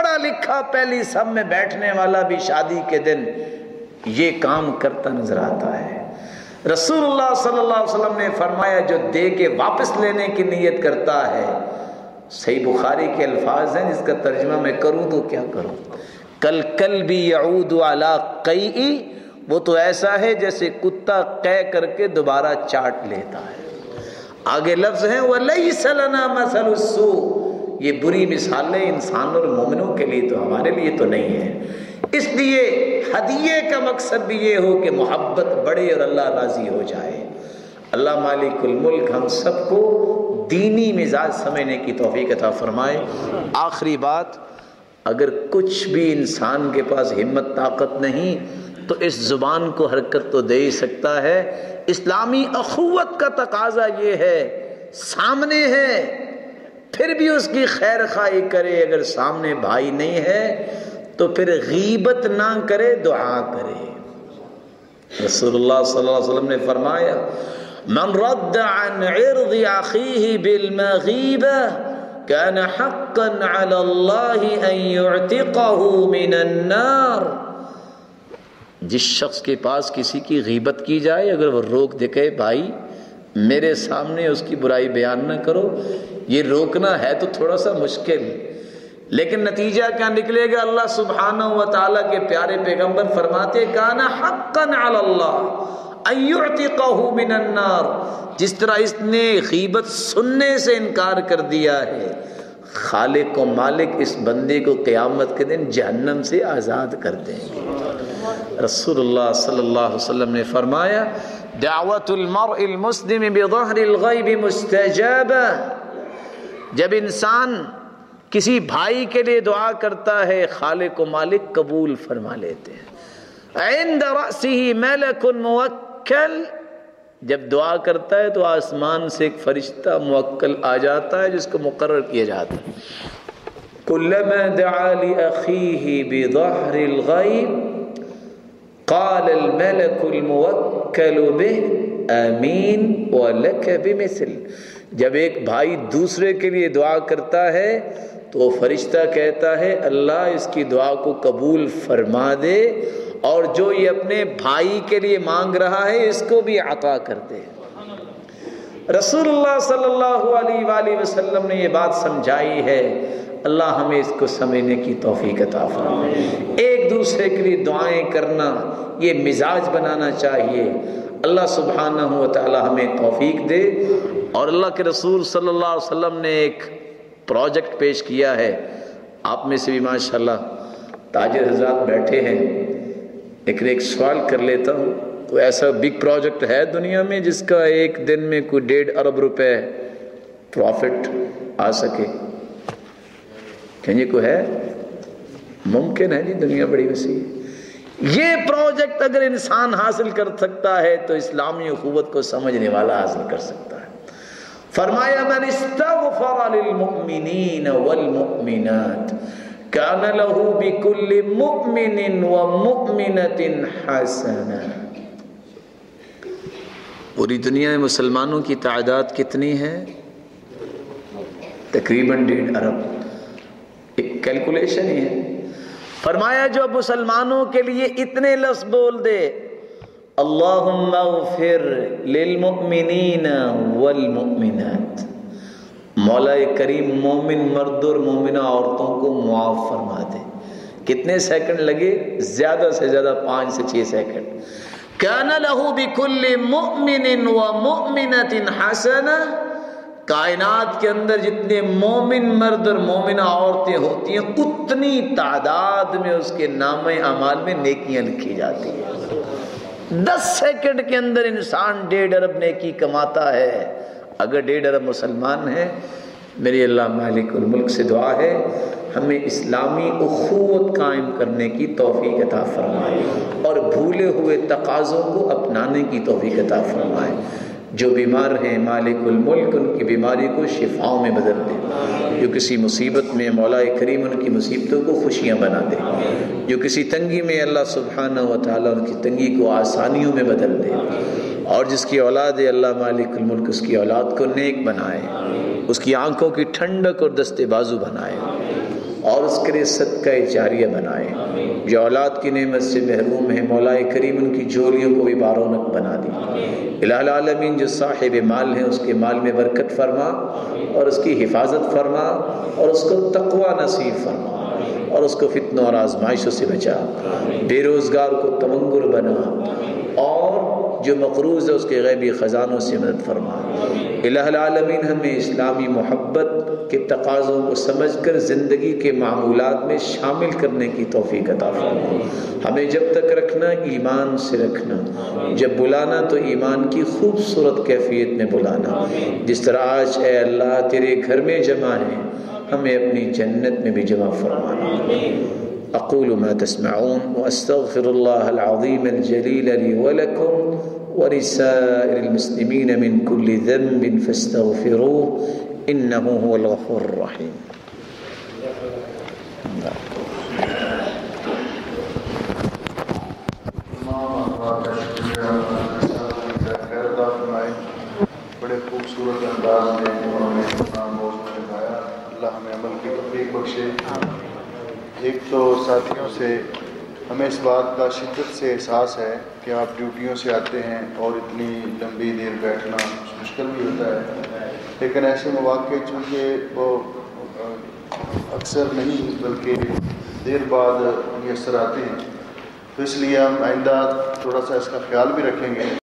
پڑھا لکھا پہلی صف میں بیٹھنے والا بھی شادی کے دن یہ کام کرتا نظر آتا ہے۔ رسول اللہ صلی اللہ علیہ وسلم نے فرمایا جو دے کے واپس لینے کی نیت کرتا ہے، صحیح بخاری کے الفاظ ہیں جس کا ترجمہ میں کروں تو کیا کروں، کل کلبی یعود علی قیئی، وہ تو ایسا ہے جیسے کتا قے کر کے دوبارہ چاٹ لیتا ہے۔ آگے لفظ ہیں وَلَيْسَ لَنَا مَثَلُ السُّوءِ، یہ بری مثالیں انسان اور مومنوں کے لیے تو ہمارے لیے تو نہیں ہے۔ اس لیے ہدیے کا مقصد بھی یہ ہو کہ محبت بڑھے اور اللہ راضی ہو جائے۔ اللہ مالک الملک ہم سب کو دینی مزاج سمجھنے کی توفیق عطا فرمائے۔ آخری بات، اگر کچھ بھی انسان کے پاس ہمت طاقت نہیں تو اس زبان کو حرکت تو دے ہی سکتا ہے۔ اسلامی اخوت کا تقاضا یہ ہے، سامنے ہے پھر بھی اس کی خیر خواہی کرے، اگر سامنے بھائی نہیں ہے تو پھر غیبت نہ کرے، دعا کرے۔ رسول اللہ صلی اللہ علیہ وسلم نے فرمایا من رد عن عرض اخیہ بالمغیبہ کان حقا علی اللہ ان یعتقہ من النار، جس شخص کے پاس کسی کی غیبت کی جائے اگر وہ روک دے کہ بھائی میرے سامنے اس کی برائی بیان نہ کرو، یہ روکنا ہے تو تھوڑا سا مشکل، لیکن نتیجہ کیا نکلے گا؟ اللہ سبحانہ و تعالیٰ کے پیارے پیغمبر فرماتے کان حقا علی اللہ ان یعتقہ من النار، جس طرح اس نے غیبت سننے سے انکار کر دیا ہے، خالق و مالک اس بندے کو قیامت کے دن جہنم سے آزاد کر دیں گے۔ رسول اللہ صلی اللہ علیہ وسلم نے فرمایا دعوت المرء المسلم بظہر الغیب مستجابہ، جب انسان کسی بھائی کے لیے دعا کرتا ہے خالق و مالک قبول فرما لیتے ہیں۔ عند رأسہ ملک موکل، جب دعا کرتا ہے تو آسمان سے ایک فرشتہ موکل آ جاتا ہے جس کو مقرر کیا جاتا ہے۔ کلما دعا لأخیہ بظہر الغیب قال الملک الموکل بہ آمین ولک بمثل، جب ایک بھائی دوسرے کے لیے دعا کرتا ہے تو فرشتہ کہتا ہے اللہ اس کی دعا کو قبول فرما دے اور جو یہ اپنے بھائی کے لیے مانگ رہا ہے اس کو بھی عطا کر دے۔ رسول اللہ صلی اللہ علیہ وآلہ وسلم نے یہ بات سمجھائی ہے، اللہ ہمیں اس کو سمجھنے کی توفیق عطا فرمائے۔ ایک دوسرے کے لیے دعائیں کرنا یہ مزاج بنانا چاہیے۔ اللہ سبحانہ و تعالی ہمیں توفیق دے۔ اور اللہ کے رسول صلی اللہ علیہ وسلم نے ایک پروجیکٹ پیش کیا ہے، آپ میں سے بھی ماشاءاللہ تاجر حضرات بیٹھے ہیں، لیکن ایک سوال کر لیتا ہوں، کوئی ایسا بگ پروجیکٹ ہے دنیا میں جس کا ایک دن میں کوئی 1.5 ارب روپے پروفٹ آ سکے؟ کہیں یہ کوئی ہے؟ ممکن ہے جی، دنیا بڑی وسیع ہے۔ یہ پروجیکٹ اگر انسان حاصل کر سکتا ہے تو اسلامی اخوت کو سمجھنے والا حاصل کر سکتا ہے۔ فرمایا من استغفر للمؤمنین والمؤمنات کان له بكل مؤمن ومؤمنة حسنہ۔ پوری دنیا میں مسلمانوں کی تعداد کتنی ہے؟ تقریباً 1.5 ارب، ایک کیلکولیشن ہی ہے۔ فرمایا جو مسلمانوں کے لیے اتنے لفظ بول دے اللہم اغفر للمؤمنین والمؤمنات، مولا کریم مومن مرد اور مومنہ عورتوں کو معاف فرما دے۔ کتنے سیکنڈ لگے؟ زیادہ سے زیادہ 5 سے 6 سیکنڈ۔ کان لہ بکل مؤمن ومؤمنۃ حسنہ، کائنات کے اندر جتنے مومن مرد اور مومنہ عورتیں ہوتی ہیں اتنی تعداد میں اس کے نام اعمال میں نیکیاں لکھی جاتی ہیں۔ 10 سیکنڈ کے اندر انسان 1.5 ارب نیکی کماتا ہے۔ اگر 1.5 ارب مسلمان ہیں، میری اللہ مالک الملک سے دعا ہے ہمیں اسلامی اخوت قائم کرنے کی توفیق عطا فرمائے اور بھولے ہوئے تقاضوں کو اپنانے کی توفیق عطا فرمائے۔ جو بیمار ہیں مالک الملک ان کی بیماری کو شفاؤں میں بدل دے، جو کسی مصیبت میں مولا کریم ان کی مصیبتوں کو خوشیاں بنا دے، جو کسی تنگی میں اللہ سبحانہ و تعالیٰ ان کی تنگی کو آسانیوں میں بدل دے، اور جس کی اولاد ہے اللہ مالک الملک اس کی اولاد کو نیک بنائے، اس کی آنکھوں کی ٹھنڈک اور دست بازو بنائے۔ اور اس کے لیے صدقہ جاریہ بنائے۔ جو اولاد کی نعمت سے محروم ہے مولا کریم ان کی جھولیوں کو بھی بارونق بنا دی۔ الہ العالمین جو صاحب مال ہیں اس کے مال میں برکت فرما اور اس کی حفاظت فرما اور اس کو تقوی نصیب فرما اور اس کو فتنوں اور آزمائشوں سے بچا۔ بے روزگار کو تمنگر بنا اور جو مقروض ہے اس کے غیبی خزانوں سے مدد فرما۔ الہ العالمین ہمیں اسلامی محبت کے تقاضوں کو سمجھ کر زندگی کے معمولات میں شامل کرنے کی توفیق عطا فرما۔ ہمیں جب تک رکھنا ایمان سے رکھنا، جب بلانا تو ایمان کی خوبصورت کیفیت میں بلانا، جس طرح آج اے اللہ تیرے گھر میں جمع ہیں ہمیں اپنی جنت میں بھی جمع فرمانا۔ اقول ما تسمعون واستغفر الله العظيم الجليل لي ولكم ولسائر المسلمين من كل ذنب فاستغفروه انه هو الغفور الرحيم۔ بڑے خوبصورت انداز میں انہوں نے اپنا موضوع نبھایا، اللہ ہمیں عمل کی توفیق بخشے۔ ایک تو ساتھیوں سے ہمیں اس بات کا شدت سے احساس ہے کہ آپ ڈیوٹیوں سے آتے ہیں اور اتنی لمبی دیر بیٹھنا مشکل بھی ہوتا ہے، لیکن ایسے مواقع چونکہ وہ اکثر نہیں بلکہ دیر بعد میسر آتے ہیں، تو اس لیے ہم آئندہ تھوڑا سا اس کا خیال بھی رکھیں گے۔